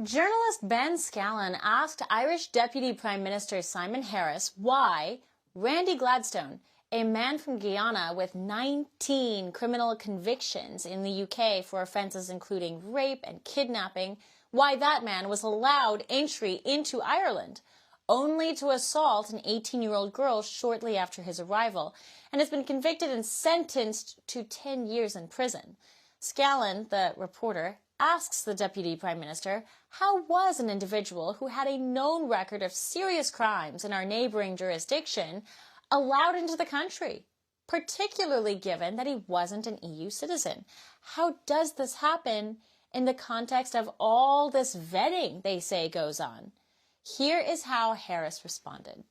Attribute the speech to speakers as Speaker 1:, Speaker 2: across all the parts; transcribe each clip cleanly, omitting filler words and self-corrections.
Speaker 1: Journalist Ben Scallon asked Irish Deputy Prime Minister Simon Harris why Randy Gladstone, a man from Guyana with 19 criminal convictions in the UK for offences including rape and kidnapping, why that man was allowed entry into Ireland, only to assault an 18-year-old girl shortly after his arrival, and has been convicted and sentenced to 10 years in prison. Scallon, the reporter, asks the Deputy Prime Minister, how was an individual who had a known record of serious crimes in our neighbouring jurisdiction allowed into the country, particularly given that he wasn't an EU citizen? How does this happen in the context of all this vetting they say goes on? Here is how Harris responded.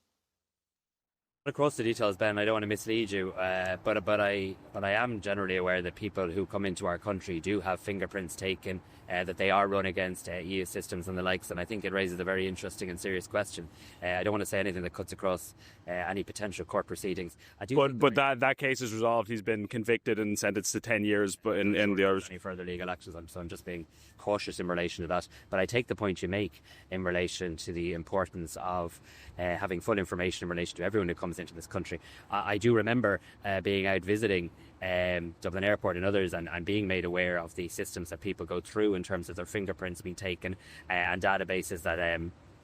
Speaker 2: Across the details, Ben, I don't want to mislead you, but I am generally aware that people who come into our country do have fingerprints taken, that they are run against EU systems and the likes, and I think it raises a very interesting and serious question. I don't want to say anything that cuts across any potential court proceedings.
Speaker 3: But that case is resolved. He's been convicted and sentenced to 10 years. But in the Irish,
Speaker 2: any further legal actions, so I'm just being cautious in relation to that. But I take the point you make in relation to the importance of having full information in relation to everyone who comes into this country. I do remember being out visiting Dublin Airport and others, and being made aware of the systems that people go through in terms of their fingerprints being taken and databases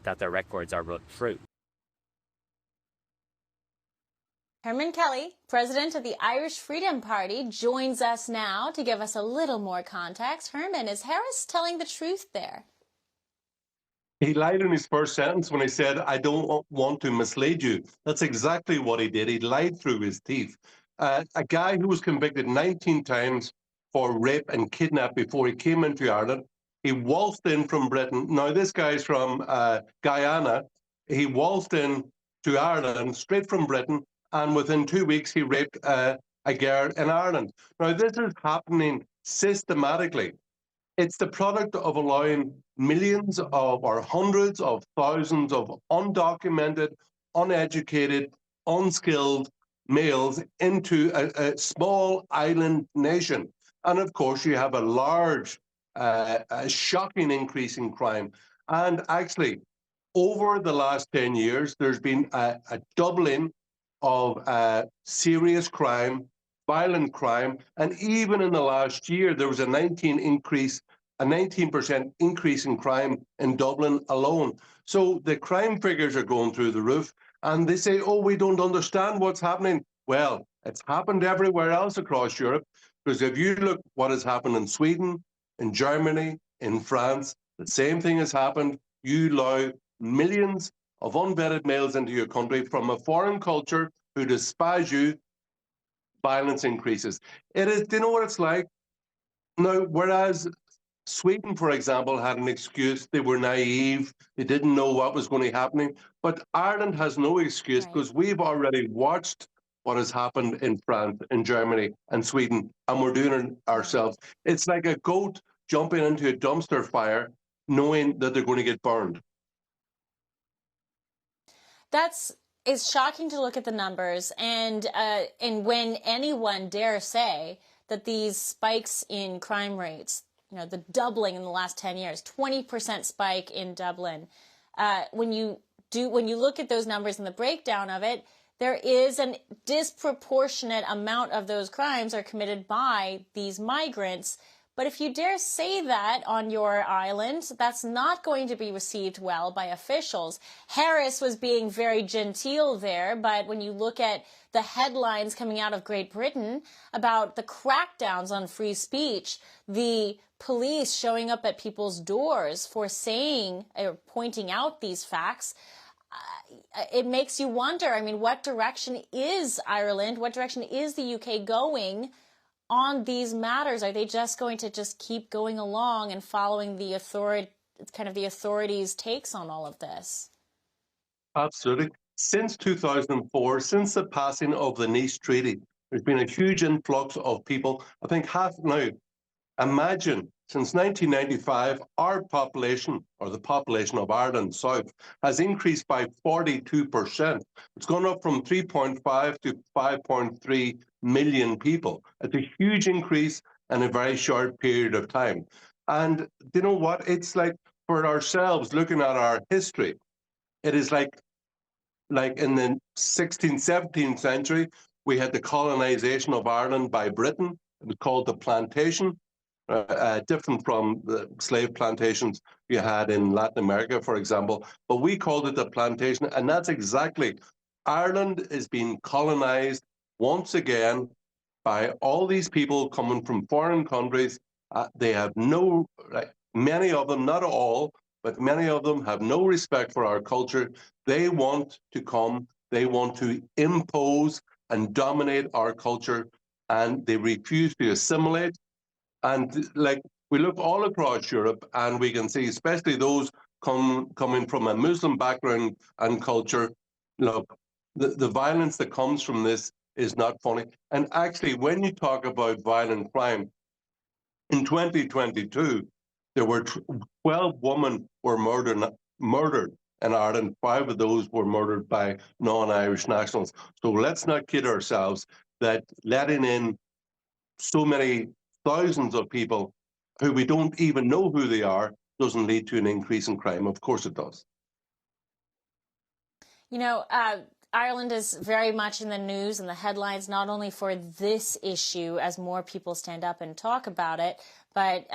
Speaker 2: that their records are run through.
Speaker 1: Hermann Kelly, president of the Irish Freedom Party, joins us now to give us a little more context. Hermann, is Harris telling the truth there?
Speaker 4: He lied in his first sentence when he said, I don't want to mislead you. That's exactly what he did. He lied through his teeth. A guy who was convicted 19 times for rape and kidnap before he came into Ireland. He waltzed in from Britain. Now, this guy's from Guyana. He waltzed in to Ireland straight from Britain, and within 2 weeks, he raped a girl in Ireland. Now, this is happening systematically. It's the product of allowing millions of, or hundreds of thousands of undocumented, uneducated, unskilled males into a small island nation. And of course, you have a large, a shocking increase in crime. And actually, over the last 10 years, there's been a doubling of serious crime, violent crime, and even in the last year, there was a 19% increase in crime in Dublin alone. So the crime figures are going through the roof, and they say, oh, we don't understand what's happening. Well, it's happened everywhere else across Europe, because if you look what has happened in Sweden, in Germany, in France, the same thing has happened. You allow millions of unvetted males into your country from a foreign culture who despise you, violence increases. It is, do you know what it's like? Now, whereas Sweden, for example, had an excuse, they were naive, they didn't know what was going to happen. But Ireland has no excuse, because we've already watched what has happened in France, in Germany, and Sweden, and we're doing it ourselves. It's like a goat jumping into a dumpster fire, knowing that they're going to get burned.
Speaker 1: It's shocking to look at the numbers, and when anyone dare say that these spikes in crime rates, you know, the doubling in the last 10 years, 20% spike in Dublin, when you look at those numbers and the breakdown of it, there is a disproportionate amount of those crimes are committed by these migrants. But if you dare say that on your island, that's not going to be received well by officials. Harris was being very genteel there, but when you look at the headlines coming out of Great Britain about the crackdowns on free speech, the police showing up at people's doors for saying or pointing out these facts, it makes you wonder, I mean, what direction is Ireland, what direction is the UK going on these matters? Are they just going to just keep going along and following the authorities' takes on all of this?
Speaker 4: Absolutely. Since 2004, since the passing of the Nice Treaty, there's been a huge influx of people. I think now, imagine, since 1995, our population, or the population of Ireland South, has increased by 42%. It's gone up from 3.5 to 5.3 million people. It's a huge increase in a very short period of time. And you know what? It's like for ourselves, looking at our history, it is like in the 16th, 17th century, we had the colonization of Ireland by Britain. It was called the plantation, different from the slave plantations you had in Latin America, for example. But we called it the plantation, and that's exactly, Ireland is being colonized once again by all these people coming from foreign countries. They have no, like, many of them, not all, but many of them have no respect for our culture. They want to come, they want to impose and dominate our culture, and they refuse to assimilate. And like, we look all across Europe and we can see, especially those coming from a Muslim background and culture, look, the violence that comes from this is not funny. And actually, when you talk about violent crime, in 2022, there were 12 women were murdered in Ireland. 5 of those were murdered by non-Irish nationals. So let's not kid ourselves that letting in so many thousands of people who we don't even know who they are doesn't lead to an increase in crime. Of course it does.
Speaker 1: You know, Ireland is very much in the news and the headlines, not only for this issue as more people stand up and talk about it, but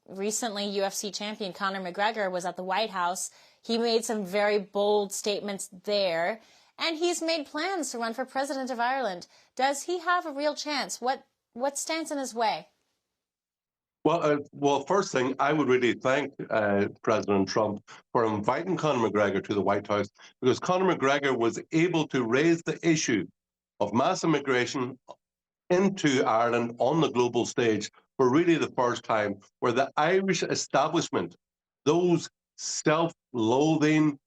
Speaker 1: recently UFC champion Conor McGregor was at the White House. He made some very bold statements there, and he's made plans to run for president of Ireland. Does he have a real chance? What stands in his way?
Speaker 4: Well, first thing, I would really thank President Trump for inviting Conor McGregor to the White House, because Conor McGregor was able to raise the issue of mass immigration into Ireland on the global stage for really the first time, where the Irish establishment, those self-loathing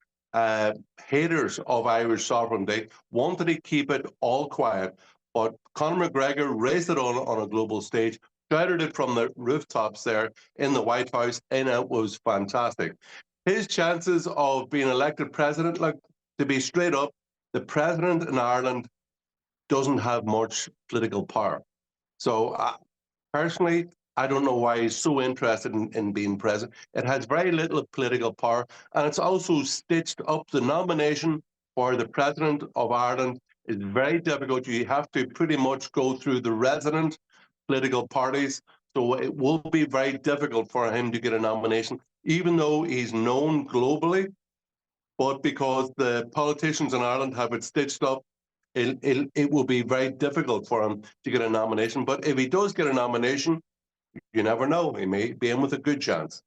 Speaker 4: haters of Irish sovereignty, wanted to keep it all quiet. But Conor McGregor raised it on a global stage, shouted it from the rooftops there in the White House, and it was fantastic. His chances of being elected president, like, to be straight up, the president in Ireland doesn't have much political power. So personally, I don't know why he's so interested in being president. It has very little political power, and it's also stitched up. The nomination for the president of Ireland is very difficult. You have to pretty much go through the resident political parties. So it will be very difficult for him to get a nomination, even though he's known globally. But because the politicians in Ireland have it stitched up, it will be very difficult for him to get a nomination. But if he does get a nomination, you never know. He may be in with a good chance.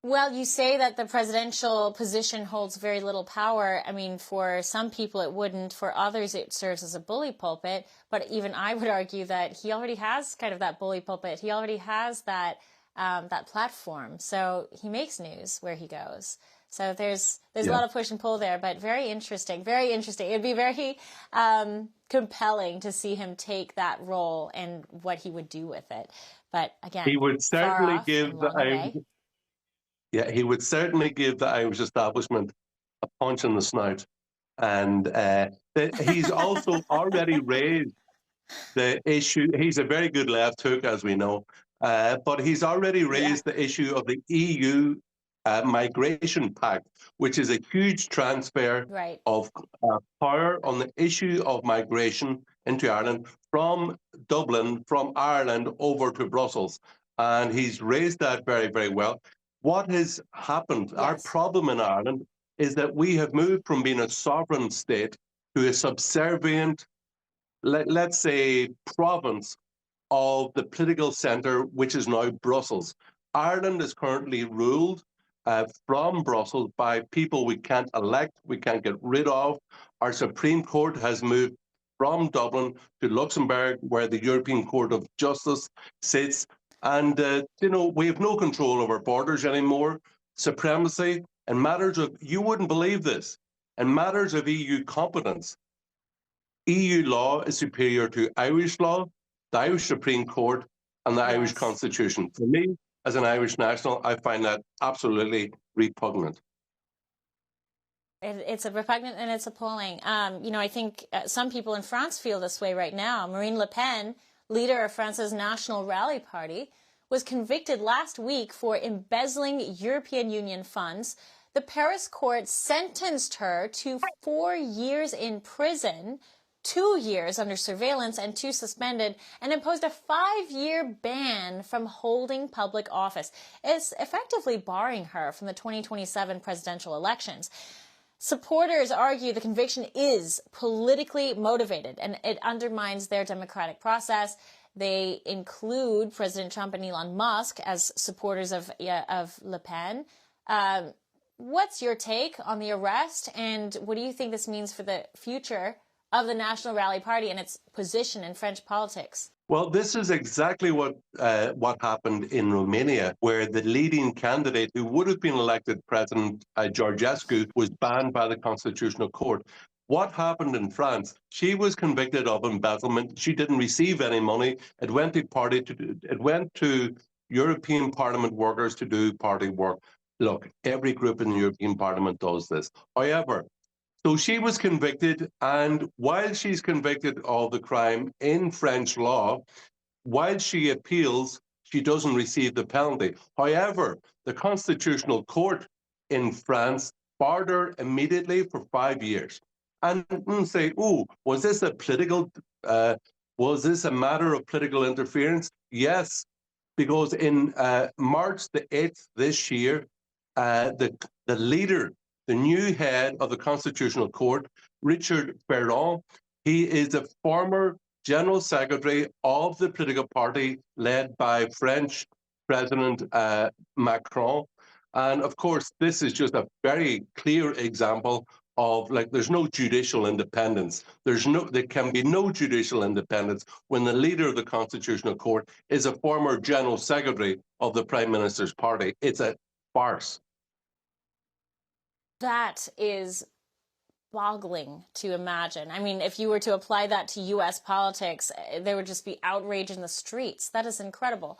Speaker 1: Well, you say that the presidential position holds very little power. I mean, for some people it wouldn't. For others, it serves as a bully pulpit. But even I would argue that he already has kind of that bully pulpit. He already has that that platform. So he makes news where he goes. So there's a lot of push and pull there, but very interesting, very interesting. It'd be very compelling to see him take that role and what he would do with it. But again,
Speaker 4: he would certainly give he would certainly give the Irish establishment a punch in the snout. And he's also already raised the issue. He's a very good left hook, as we know, but he's already raised the issue of the EU Migration Pact, which is a huge transfer of power on the issue of migration into Ireland from Dublin, from Ireland over to Brussels. And he's raised that very, very well. What has happened, our problem in Ireland, is that we have moved from being a sovereign state to a subservient, let's say, province of the political centre, which is now Brussels. Ireland is currently ruled from Brussels by people we can't elect, we can't get rid of. Our Supreme Court has moved from Dublin to Luxembourg, where the European Court of Justice sits. And, we have no control over borders anymore. Supremacy and matters of, you wouldn't believe this, in matters of EU competence, EU law is superior to Irish law, the Irish Supreme Court, and the Irish Constitution. For me, as an Irish national, I find that absolutely repugnant.
Speaker 1: It's a repugnant and it's appalling. I think some people in France feel this way right now. Marine Le Pen, leader of France's National Rally Party, was convicted last week for embezzling European Union funds. The Paris court sentenced her to 4 years in prison, 2 years under surveillance and 2 suspended, and imposed a 5-year ban from holding public office. It's effectively barring her from the 2027 presidential elections. Supporters argue the conviction is politically motivated and it undermines their democratic process. They include President Trump and Elon Musk as supporters of Le Pen. What's your take on the arrest, and what do you think this means for the future of the National Rally Party and its position in French politics?
Speaker 4: Well, this is exactly what happened in Romania, where the leading candidate who would have been elected President Georgescu was banned by the Constitutional Court. What happened in France? She was convicted of embezzlement. She didn't receive any money. It went to European Parliament workers to do party work. Look, every group in the European Parliament does this. However, so she was convicted, and while she's convicted of the crime in French law, while she appeals, she doesn't receive the penalty. However, the Constitutional Court in France barred her immediately for 5 years. And say, oh, was this a matter of political interference? Yes, because in March the 8th this year, the leader, the new head of the Constitutional Court, Richard Ferrand, he is the former General Secretary of the political party led by French President Macron. And of course, this is just a very clear example of, like, there's no judicial independence. There can be no judicial independence when the leader of the Constitutional Court is a former General Secretary of the Prime Minister's party. It's a farce.
Speaker 1: That is boggling to imagine. I mean, if you were to apply that to U.S. politics, there would just be outrage in the streets. That is incredible.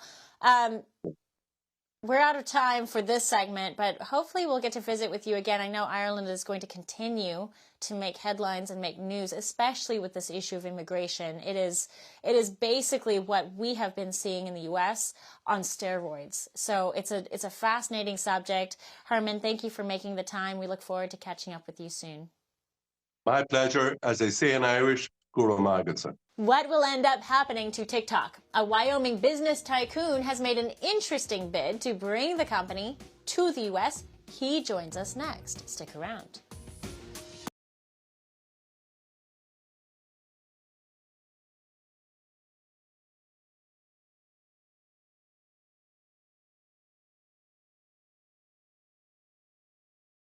Speaker 1: We're out of time for this segment, but hopefully we'll get to visit with you again. I know Ireland is going to continue to make headlines and make news, especially with this issue of immigration. It is basically what we have been seeing in the U.S. on steroids. So it's a fascinating subject. Hermann, thank you for making the time. We look forward to catching up with you soon.
Speaker 4: My pleasure. As they say in Irish, Guru Magadson.
Speaker 1: What will end up happening to TikTok? A Wyoming business tycoon has made an interesting bid to bring the company to the U.S. He joins us next. Stick around.